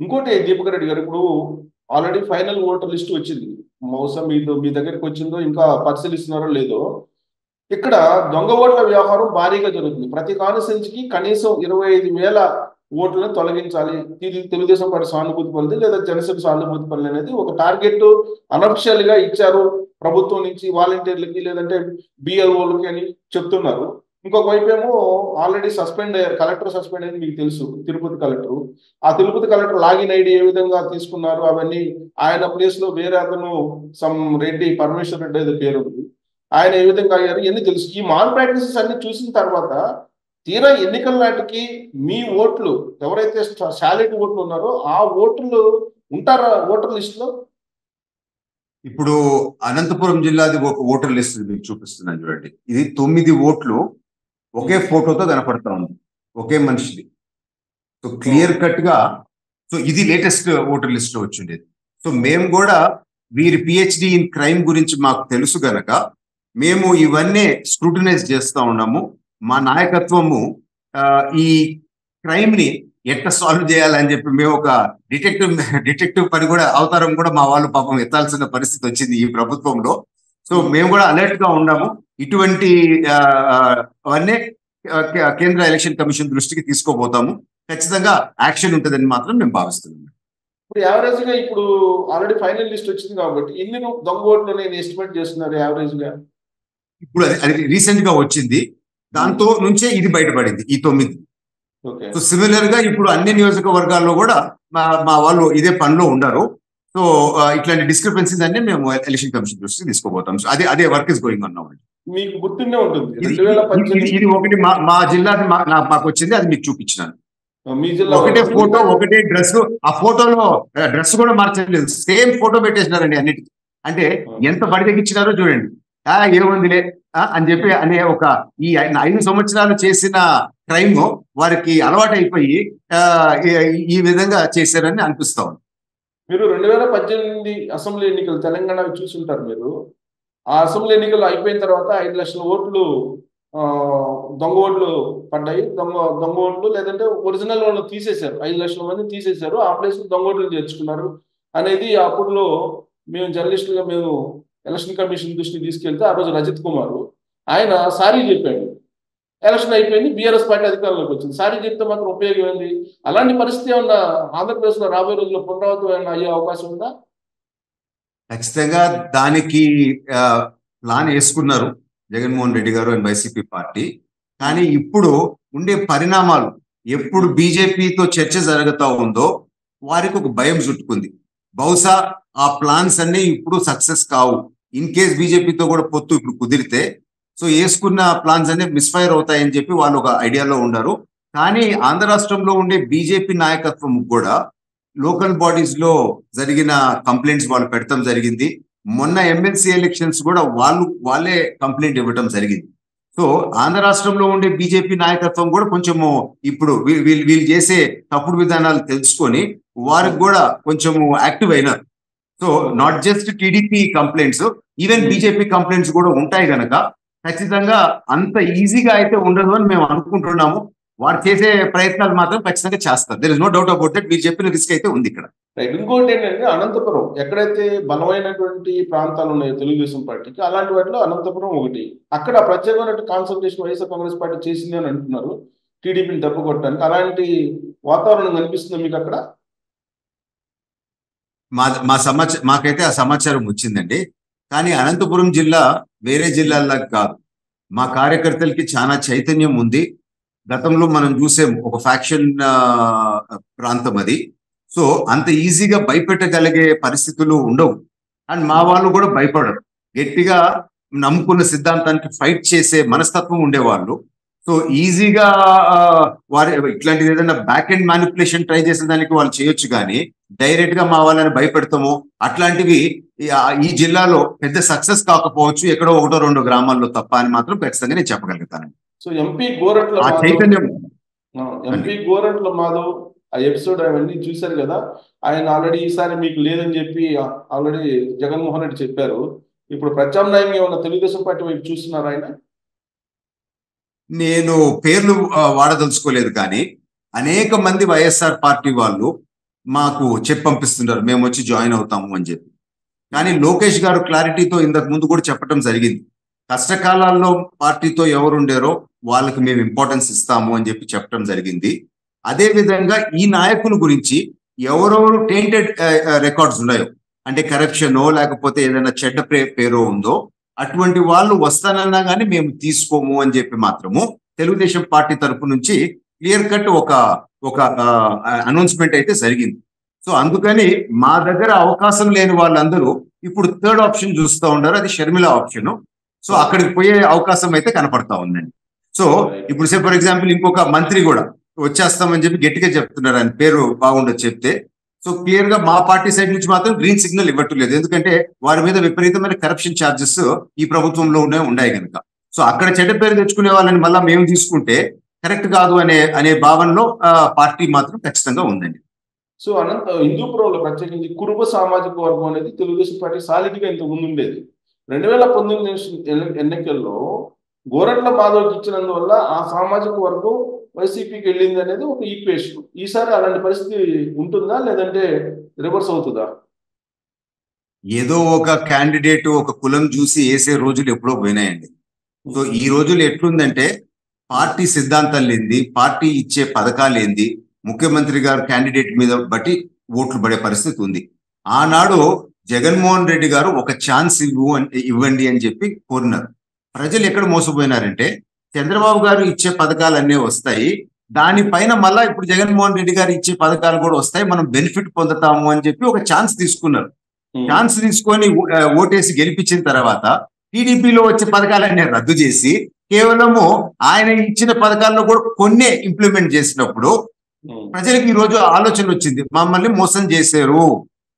ఇంకోటి దీపక్ రెడ్డి గారు, ఇప్పుడు ఆల్రెడీ ఫైనల్ ఓటర్ లిస్ట్ వచ్చింది. బహుశా మీ దగ్గరికి వచ్చిందో ఇంకా పరిశీలిస్తున్నారో లేదో. ఇక్కడ దొంగ ఓట్ల వ్యవహారం భారీగా జరుగుతుంది. ప్రతి కాన్స్టిట్యున్సీకి కనీసం 25,000 ఓట్లను తొలగించాలి. ఇది తెలుగుదేశం పార్టీ సానుభూతి పనులు లేదా జనసేన సానుభూతి పనులు అనేది ఒక టార్గెట్ అనఫిషియల్ గా ఇచ్చారు ప్రభుత్వం నుంచి వాలంటీర్లకి లేదంటే బిఎల్ఓలకి అని చెప్తున్నారు. ఇంకొక వైపు ఏమో ఆల్రెడీ సస్పెండ్ అయ్యారు, కలెక్టర్ సస్పెండ్ అయింది మీకు తెలుసు, తిరుపతి కలెక్టర్. ఆ Tirupati collector login ID A విధంగా తీసుకున్నారు అవన్నీ, ఆయన ప్లేస్ లో వేరే అతను సమ్ రెడ్డి, పరమేశ్వర్ రెడ్డి ఏదో పేరు ఉంది, ఆయన ఏ విధంగా అయ్యారు ఇవన్నీ తెలుసు. ఈ మాల్ ప్రాక్టీసెస్ అన్ని చూసిన తర్వాత తీరా ఎన్నికల నాటికి మీ ఓట్లు ఎవరైతే శాలిటీ ఓట్లు ఉన్నారో ఆ ఓట్లు ఉంటారా ఓటర్ లిస్ట్ లో? ఇప్పుడు అనంతపురం జిల్లాది ఒక ఓటర్ లిస్ట్ మీకు చూపిస్తున్నాను చూడండి. ఇది 9 ఓట్లు ఒకే ఫోటోతో కనపడతా ఉంది, ఒకే మనిషిది. సో క్లియర్ కట్ గా, సో ఇది లేటెస్ట్ ఓటర్ లిస్ట్ లో వచ్చిండేది. సో మేము కూడా వీరి పిహెచ్డి ఇన్ క్రైమ్ గురించి మాకు తెలుసు గనక మేము ఇవన్నీ స్క్రూటినైజ్ చేస్తా ఉన్నాము. మా నాయకత్వము ఈ క్రైమ్ ని ఎట్లా సాల్వ్ చేయాలని చెప్పి మేము ఒక డిటెక్టివ్ పని కూడా అవతారం కూడా మా వాళ్ళు పాపం ఎత్తాల్సిన పరిస్థితి వచ్చింది ఈ ప్రభుత్వంలో. సో మేము కూడా అలర్ట్ గా ఉన్నాము. ఇటువంటి అవన్నీ కేంద్ర ఎలక్షన్ కమిషన్ దృష్టికి తీసుకోబోతాము. ఖచ్చితంగా యాక్షన్ ఉంటుందని మాత్రం మేము భావిస్తున్నాము. ఇప్పుడు యావరేజ్ గా ఇప్పుడు ఆల్రెడీ ఫైనల్ లిస్ట్ వచ్చింది కాబట్టి ఎన్ని దొంగ ఓట్లు నేను ఎస్టిమేట్ చేస్తున్నారు యావరేజ్ గా? ఇప్పుడు అది రీసెంట్ గా వచ్చింది, దాంతో నుంచే ఇది బయటపడింది ఈ 9. సో సిమిలర్ గా ఇప్పుడు అన్ని నియోజకవర్గాల్లో కూడా మా వాళ్ళు ఇదే పనిలో ఉన్నారు. సో ఇట్లాంటి డిస్క్రిపెన్సీస్ అన్ని మేము ఎలక్షన్ కమిషన్ దృష్టికి తీసుకోబోతాం. సో అదే వర్క్ ఇస్ గోయింగ్ ఆన్. మీకు గుర్తుండే ఉంటుంది ఇది ఒకటి మా జిల్లాకి మాకు వచ్చింది, అది మీకు చూపించినాను. మీ జిల్లా ఒకటే ఫోటో, ఒకటే డ్రెస్. ఆ ఫోటోలో డ్రెస్ కూడా మార్చలేదు, సేమ్ ఫోటో పెట్టేసినారండి అన్నిటికీ. అంటే ఎంత బడి తెగించినారో చూడండి. ఏముందిలే అని చెప్పి అనే ఒక ఈ 5 సంవత్సరాలు చేసిన క్రైమ్ వారికి అలవాటు అయిపోయి ఈ విధంగా చేశారని అనిపిస్తా ఉంది. మీరు 2018 అసెంబ్లీ ఎన్నికలు తెలంగాణ చూసుంటారు మీరు. ఆ అసెంబ్లీ ఎన్నికలు అయిపోయిన తర్వాత 5 లక్షల ఓట్లు దొంగ ఓట్లు పడ్డాయి. దొంగ ఓట్లు లేదంటే ఒరిజినల్ వాళ్ళు తీసేశారు, 5 లక్షల మంది తీసేశారు, ఆ ప్లేస్ దొంగ ఓట్లు చేర్చుకున్నారు అనేది అప్పుడులో మేము జర్నలిస్టులుగా మేము ఎలక్షన్ కమిషన్ దృష్టికి తీసుకెళ్తే ఆ రోజు రజత్ కుమార్ ఆయన సారీ చెప్పాడు. ఎలక్షన్ అయిపోయింది, బీఆర్ఎస్ పార్టీ అధికారంలోకి వచ్చింది. సారీ చెప్తే మాత్రం ఉపయోగం ఏంది? అలాంటి పరిస్థితి ఏమన్నా ఆంధ్రప్రదేశ్ లో రాబోయే రోజుల్లో పునరావృతం ఏమన్నా అయ్యే అవకాశం ఉందా? ఖచ్చితంగా దానికి ప్లాన్ వేసుకున్నారు జగన్మోహన్ రెడ్డి గారు అండ్ వైసీపీ పార్టీ. కానీ ఇప్పుడు ఉండే పరిణామాలు, ఎప్పుడు బీజేపీతో చర్చ జరుగుతూ ఉందో వారికి ఒక భయం చుట్టుకుంది. బహుశా ఆ ప్లాన్స్ అన్ని ఇప్పుడు సక్సెస్ కావు. ఇన్ కేస్ బీజేపీతో కూడా పొత్తు ఇప్పుడు కుదిరితే సో వేసుకున్న ప్లాన్స్ అన్ని మిస్ఫైర్ అవుతాయని చెప్పి వాళ్ళు ఒక ఐడియాలో ఉన్నారు. కానీ ఆంధ్ర రాష్ట్రంలో ఉండే బీజేపీ నాయకత్వం కూడా లోకల్ బాడీస్ లో జరిగిన కంప్లైంట్స్ వాళ్ళు పెట్టడం జరిగింది. మొన్న ఎమ్మెల్సీ ఎలక్షన్స్ కూడా వాళ్ళే కంప్లైంట్ ఇవ్వటం జరిగింది. సో ఆంధ్ర రాష్ట్రంలో ఉండే బీజేపీ నాయకత్వం కూడా కొంచెము ఇప్పుడు వీళ్ళు చేసే తప్పుడు విధానాలు తెలుసుకొని వారికి కూడా కొంచెము యాక్టివ్ అయినారు. So not just TDP complaints, even BJP complaints కూడా ఉంటాయి కనుక ఖచ్చితంగా అంత ఈజీగా అయితే ఉండదు అని మేము అనుకుంటున్నాము. వారు చేసే ప్రయత్నాలు మాత్రం ఖచ్చితంగా చేస్తారు. There is no doubt about that. మీరు చెప్పిన రిస్క్ అయితే ఉంది ఇక్కడ. ఇంకోటి ఏంటంటే అనంతపురం ఎక్కడైతే బలమైనటువంటి ప్రాంతాలు ఉన్నాయో తెలుగుదేశం పార్టీకి, అలాంటి వాటిలో అనంతపురం ఒకటి. అక్కడ ప్రత్యేకమైన కాన్సన్ట్రేషన్ వైఎస్ఆర్ కాంగ్రెస్ పార్టీ చేసింది అని అంటున్నారు టీడీపీని తప్పుకొట్టడానికి. అలాంటి వాతావరణం కనిపిస్తుంది మీకు అక్కడ? మాకైతే ఆ సమాచారం వచ్చిందండి. కానీ అనంతపురం జిల్లా వేరే జిల్లాల్లో కాదు. మా కార్యకర్తలకి చాలా చైతన్యం ఉంది. గతంలో మనం చూసాం ఒక ఫ్యాక్షన్ ప్రాంతం అది. సో అంత ఈజీగా భయపెట్టగలిగే పరిస్థితులు ఉండవు. అండ్ మా వాళ్ళు కూడా భయపడరు. గట్టిగా నమ్ముకున్న సిద్ధాంతానికి ఫైట్ చేసే మనస్తత్వం ఉండేవాళ్ళు. సో ఈజీగా వారి ఇట్లాంటిది ఏదైనా బ్యాక్ ఎండ్ మ్యానిపులేషన్ ట్రై చేసే దానికి వాళ్ళు చేయొచ్చు. కానీ డైరెక్ట్ గా మా వాళ్ళని భయపెడతాము అట్లాంటివి ఈ జిల్లాలో పెద్ద సక్సెస్ కాకపోవచ్చు, ఎక్కడో 1-2 గ్రామాల్లో తప్ప అని మాత్రం ఖచ్చితంగా నేను చెప్పగలుగుతాను. సో ఎంపీ గోరంట్ల మాధవ్ ఆ ఎపిసోడ్ అవన్నీ చూశారు కదా. ఆయన ఆల్రెడీ ఈసారి మీకు లేదని చెప్పి ఆల్రెడీ జగన్మోహన్ రెడ్డి చెప్పారు. ఇప్పుడు ప్రత్యామ్నాయంగా ఏమన్నా తెలుగుదేశం పార్టీ వైపు చూస్తున్నారు ఆయన? నేను పేర్లు వాడదలుచుకోలేదు, కానీ అనేక మంది వైఎస్ఆర్ పార్టీ వాళ్ళు మాకు చెప్పి పంపిస్తున్నారు మేము వచ్చి జాయిన్ అవుతాము అని చెప్పి. కానీ లోకేష్ గారు క్లారిటీతో ఇంతకు ముందు కూడా చెప్పడం జరిగింది, కష్టకాలాల్లో పార్టీతో ఎవరుండారో వాళ్ళకి మేము ఇంపార్టెన్స్ ఇస్తాము అని చెప్పి చెప్పడం జరిగింది. అదే విధంగా ఈ నాయకుల గురించి ఎవరెవరు టెయింటెడ్ రికార్డ్స్ ఉన్నాయో, అంటే కరప్షనో లేకపోతే ఏదైనా చెడ్డ పేరో ఉందో, అటువంటి వాళ్ళు వస్తానన్నా కానీ మేము తీసుకోము అని చెప్పి మాత్రము తెలుగుదేశం పార్టీ తరపు నుంచి క్లియర్ కట్ ఒక అనౌన్స్మెంట్ అయితే జరిగింది. సో అందుకని మా దగ్గర అవకాశం లేని వాళ్ళందరూ ఇప్పుడు థర్డ్ ఆప్షన్ చూస్తూ ఉన్నారు, అది షర్మిల ఆప్షన్. సో అక్కడికి పోయే అవకాశం అయితే కనపడతా ఉందండి. సో ఇప్పుడు సే ఫర్ ఎగ్జాంపుల్ ఇంకొక మంత్రి కూడా వచ్చేస్తామని చెప్పి గట్టిగా చెప్తున్నారు, ఆయన పేరు బాగుండదు చెప్తే. సో క్లియర్ గా మా పార్టీ సైడ్ నుంచి మాత్రం గ్రీన్ సిగ్నల్ ఇవ్వట్లేదు, ఎందుకంటే వారి మీద విపరీతమైన కరప్షన్ ఛార్జెస్ ఈ ప్రభుత్వంలో ఉన్నాయి కనుక. సో అక్కడ చెడ్డ పేరు తెచ్చుకునే వాళ్ళని మళ్ళీ మేము తీసుకుంటే కరెక్ట్ కాదు అనే భావనలో పార్టీ మాత్రం ఖచ్చితంగా ఉందండి. సో హిందూపురంలో ప్రత్యేకించి కురుబ సామాజిక వర్గం అనేది తెలుగుదేశం పార్టీ సాలిడ్గా ఇంత ముందు ఉండేది. 2019 ఎన్నికల్లో గోరంట్ల మాధవ్కి ఇచ్చినందువల్ల ఆ సామాజిక వర్గం వైసీపీకి వెళ్ళింది అనేది ఒక ఈక్వేషన్. ఈసారి అలాంటి పరిస్థితి ఉంటుందా, లేదంటే రివర్స్ అవుతుందా? ఏదో ఒక క్యాండిడేట్ ఒక కులం చూసి వేసే రోజులు ఎప్పుడో పోయినాయండి. సో ఈ రోజులు ఎట్లుందంటే పార్టీ సిద్ధాంతాలు ఏంది, పార్టీ ఇచ్చే పథకాలు ఏంది, ముఖ్యమంత్రి గారు క్యాండిడేట్ మీద బట్టి ఓట్లు పడే పరిస్థితి ఉంది. ఆనాడు జగన్మోహన్ రెడ్డి గారు ఒక ఛాన్స్ ఇవ్వండి అని చెప్పి కోరినారు. ప్రజలు ఎక్కడ మోసపోయినారంటే చంద్రబాబు గారు ఇచ్చే పథకాలు అన్నీ వస్తాయి, దానిపైన మళ్ళా ఇప్పుడు జగన్మోహన్ రెడ్డి గారు ఇచ్చే పథకాలు కూడా వస్తాయి, మనం బెనిఫిట్ పొందుతాము అని చెప్పి ఒక ఛాన్స్ తీసుకున్నారు. ఛాన్స్ తీసుకొని ఓటేసి గెలిపించిన తర్వాత టీడీపీలో వచ్చే పథకాలన్నీ రద్దు చేసి కేవలము ఆయన ఇచ్చిన పథకాల్లో కూడా కొన్నే ఇంప్లిమెంట్ చేసినప్పుడు ప్రజలకు ఈ రోజు ఆలోచన వచ్చింది, మమ్మల్ని మోసం చేశారు.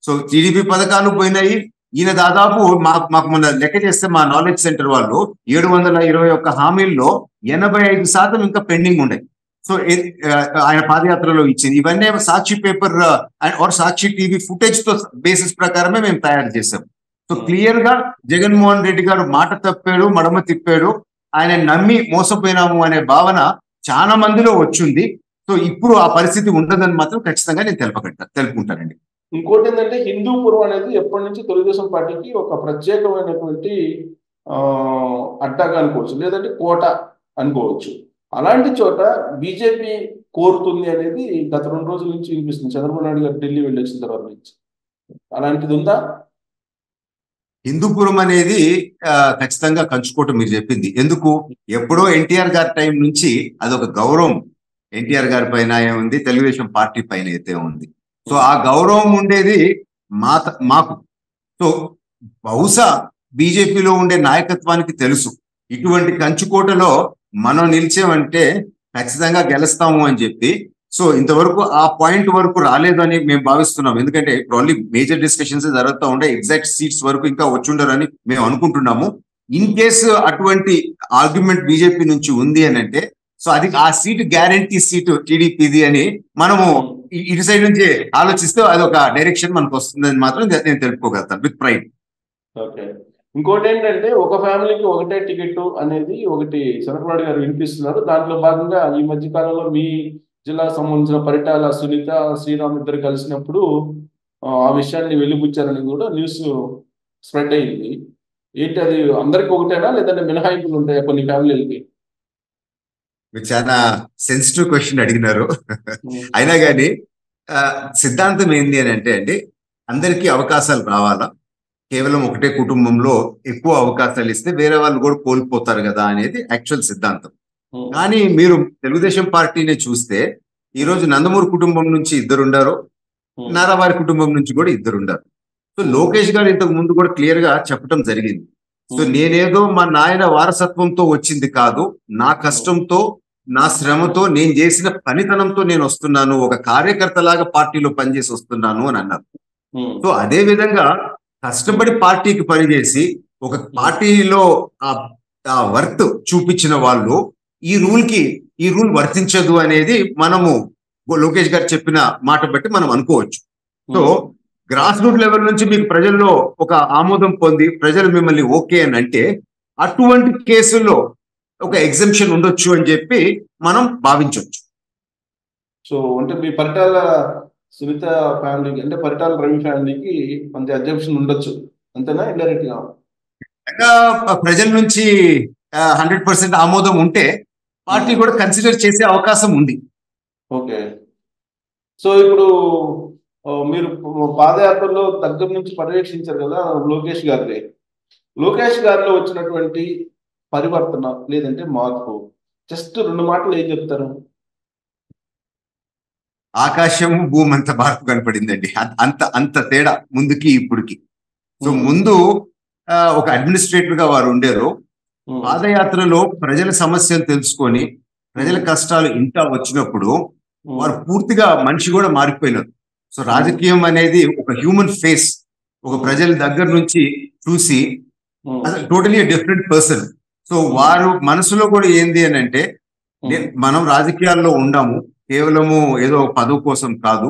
సో టీడీపీ పథకాలు పోయినాయి. ఈయన దాదాపు మాకు మొన్న లెక్క చేస్తే మా నాలెడ్జ్ సెంటర్ వాళ్ళు 721 హామీల్లో 85% ఇంకా పెండింగ్ ఉన్నాయి. సో ఆయన పాదయాత్రలో ఇచ్చింది ఇవన్నీ Sakshi paper or Sakshi TV footage తో బేసిస్ ప్రకారమే మేము తయారు చేసాం. సో క్లియర్ గా జగన్మోహన్ రెడ్డి గారు మాట తప్పాడు, మడమ తిప్పాడు, ఆయన నమ్మి మోసపోయినాము అనే భావన చాలా మందిలో వచ్చింది. సో ఇప్పుడు ఆ పరిస్థితి ఉండదని మాత్రం ఖచ్చితంగా నేను తెలుపుకుంటానండి. ఇంకోటి ఏంటంటే హిందూపురం అనేది ఎప్పటి నుంచి తెలుగుదేశం పార్టీకి ఒక ప్రత్యేకమైనటువంటి అడ్డాగా అనుకోవచ్చు, లేదంటే కోట అనుకోవచ్చు. అలాంటి చోట బీజేపీ కోరుతుంది అనేది గత 2 రోజుల నుంచి వినిపిస్తుంది, చంద్రబాబు నాయుడు గారు ఢిల్లీ వెళ్ళి వచ్చిన తర్వాత నుంచి. అలాంటిది ఉందా? హిందూపురం అనేది ఖచ్చితంగా కంచుకోట మీరు చెప్పింది. ఎందుకు ఎప్పుడో ఎన్టీఆర్ గారి టైం నుంచి అదొక గౌరవం ఎన్టీఆర్ గారి పైన ఉంది, తెలుగుదేశం పార్టీ పైన అయితే ఉంది. సో ఆ గౌరవం ఉండేది మాకు. సో బహుశా బీజేపీలో ఉండే నాయకత్వానికి తెలుసు ఇటువంటి కంచుకోటలో మనం నిలిచామంటే ఖచ్చితంగా గెలుస్తాము అని చెప్పి. సో ఇంతవరకు ఆ పాయింట్ వరకు రాలేదు అని మేము భావిస్తున్నాం, ఎందుకంటే ఇప్పుడు ఓన్లీ మేజర్ డిస్కషన్స్ జరుగుతూ ఉండే, ఎగ్జాక్ట్ సీట్స్ వరకు ఇంకా వచ్చుండరని మేము అనుకుంటున్నాము. ఇన్ కేసు అటువంటి ఆర్గ్యుమెంట్ బీజేపీ నుంచి ఉంది అని అంటే సో అది ఆ సీట్ గ్యారంటీ సీటు టీడీపీది అని మనము ఇటు సైడ్ నుంచి ఆలోచిస్తే అదొక డైరెక్షన్ మనకు వస్తుందని మాత్రం నేను తెలుపుకోగలుగుతాను విత్ ప్రైడ్. ఓకే, ఇంకోటి ఏంటంటే ఒక ఫ్యామిలీకి ఒకటే టికెట్ అనేది ఒకటి చంద్రబాబు గారు వినిపిస్తున్నారు. దాంట్లో భాగంగా ఈ మధ్య కాలంలో మీ జిల్లాకు సంబంధించిన పరిటాల సునీత, శ్రీరామ్ ఇద్దరు కలిసినప్పుడు ఆ విషయాన్ని వెలిబుచ్చారని కూడా న్యూస్ స్ప్రెడ్ అయింది. ఏంటి అది అందరికి ఒకటేనా, లేదంటే మినహాయింపులు ఉంటాయా కొన్ని ఫ్యామిలీలకి? మీరు చాలా సెన్సిటివ్ క్వశ్చన్ అడిగినారు. అయినా కానీ సిద్ధాంతం ఏంది అని అంటే అండి, అందరికీ అవకాశాలు రావాలా, కేవలం ఒకటే కుటుంబంలో ఎక్కువ అవకాశాలు ఇస్తే వేరే వాళ్ళు కూడా కోల్పోతారు కదా అనేది యాక్చువల్ సిద్ధాంతం. కానీ మీరు తెలుగుదేశం పార్టీని చూస్తే ఈరోజు నందమూరి కుటుంబం నుంచి 2 ఉండారు, నారావారి కుటుంబం నుంచి కూడా 2 ఉండారు. సో లోకేష్ గారు ఇంతకు ముందు కూడా క్లియర్ గా చెప్పడం జరిగింది. సో నేనేదో మా నాయన వారసత్వంతో వచ్చింది కాదు, నా కష్టంతో నా శ్రమతో నేను చేసిన పనితనంతో నేను వస్తున్నాను, ఒక కార్యకర్తలాగా పార్టీలో పనిచేసి వస్తున్నాను అని అన్నారు. సో అదే విధంగా కష్టపడి పార్టీకి పనిచేసి ఒక పార్టీలో ఆ వర్త్ చూపించిన వాళ్ళు ఈ రూల్ వర్తించదు అనేది మనము లోకేష్ గారు చెప్పిన మాట బట్టి మనం అనుకోవచ్చు. సో గ్రాస్ రూట్ లెవెల్ నుంచి మీకు ప్రజల్లో ఒక ఆమోదం పొంది ప్రజలు మిమ్మల్ని ఓకే అని అంటే అటువంటి కేసుల్లో ఒక ఎగ్జంప్షన్ ఉండొచ్చు అని చెప్పి మనం భావించవచ్చు. సో అంటే మీ పరిటాల సునీత ఫ్యామిలీకి అంటే పరిటాల రవి ఫ్యామిలీకి కొంత అబ్జెక్షన్ ఉండొచ్చు, అంతేనా ఇండైరెక్ట్ గా? ఇంకా ప్రజల నుంచి 100% ఆమోదం ఉంటే పార్టీ కూడా కన్సిడర్ చేసే అవకాశం ఉంది. ఓకే. సో ఇప్పుడు మీరు పాదయాత్రలో దగ్గర నుంచి పర్యవేక్షించారు కదా లోకేష్ గారిని. లోకేష్ గారిలో వచ్చినటువంటి పరివర్తన లేదంటే మార్పు, జస్ట్ 2 మాటలు ఏం చెప్తారు? ఆకాశం భూమి అంత మార్పు కనపడిందండి. అంత అంత తేడా ముందుకి ఇప్పటికి. సో ముందు ఒక అడ్మినిస్ట్రేటర్ గా వారు ఉండేరు. పాదయాత్రలో ప్రజల సమస్యలు తెలుసుకొని ప్రజల కష్టాలు ఇంటా వచ్చినప్పుడు వారు పూర్తిగా మనిషి కూడా మారిపోయినారు. సో రాజకీయం అనేది ఒక హ్యూమన్ ఫేస్, ఒక ప్రజల దగ్గర నుంచి చూసి టోటలీ డిఫరెంట్ పర్సన్. సో వారు మనసులో కూడా ఏంది అని అంటే, మనం రాజకీయాల్లో ఉండాము, కేవలము ఏదో పదవి కోసం కాదు,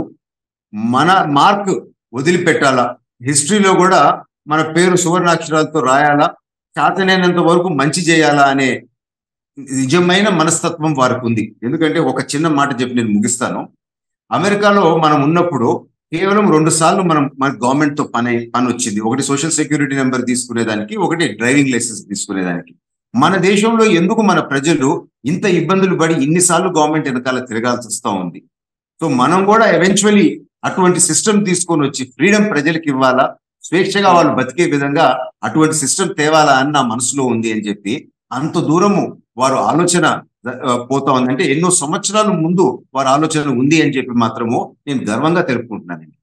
మన మార్క్ వదిలిపెట్టాలా, హిస్టరీలో కూడా మన పేరు సువర్ణాక్షరాలతో రాయాలా, చేతనైనంత వరకు మంచి చేయాలా అనే నిజమైన మనస్తత్వం వారికి ఉంది. ఎందుకంటే ఒక చిన్న మాట చెప్పి నేను ముగిస్తాను. అమెరికాలో మనం ఉన్నప్పుడు కేవలం 2 సార్లు మన గవర్నమెంట్ తో పని వచ్చింది. ఒకటి సోషల్ సెక్యూరిటీ నెంబర్ తీసుకునేదానికి, ఒకటి డ్రైవింగ్ లైసెన్స్ తీసుకునేదానికి. మన దేశంలో ఎందుకు మన ప్రజలు ఇంత ఇబ్బందులు పడి ఇన్నిసార్లు గవర్నమెంట్ వెనకాల తిరగాల్సి వస్తూ ఉంది? సో మనం కూడా ఎవెన్చువలీ అటువంటి సిస్టమ్ తీసుకొని వచ్చి ఫ్రీడమ్ ప్రజలకు ఇవ్వాలా, స్వేచ్ఛగా వాళ్ళు బతికే విధంగా అటువంటి సిస్టమ్ తేవాలా అని నా మనసులో ఉంది అని చెప్పి అంత దూరము వారు ఆలోచన పోతా ఉంది. అంటే ఎన్నో సంవత్సరాల ముందు వారి ఆలోచన ఉంది అని చెప్పి మాత్రము నేను గర్వంగా తెలుపుకుంటున్నానండి.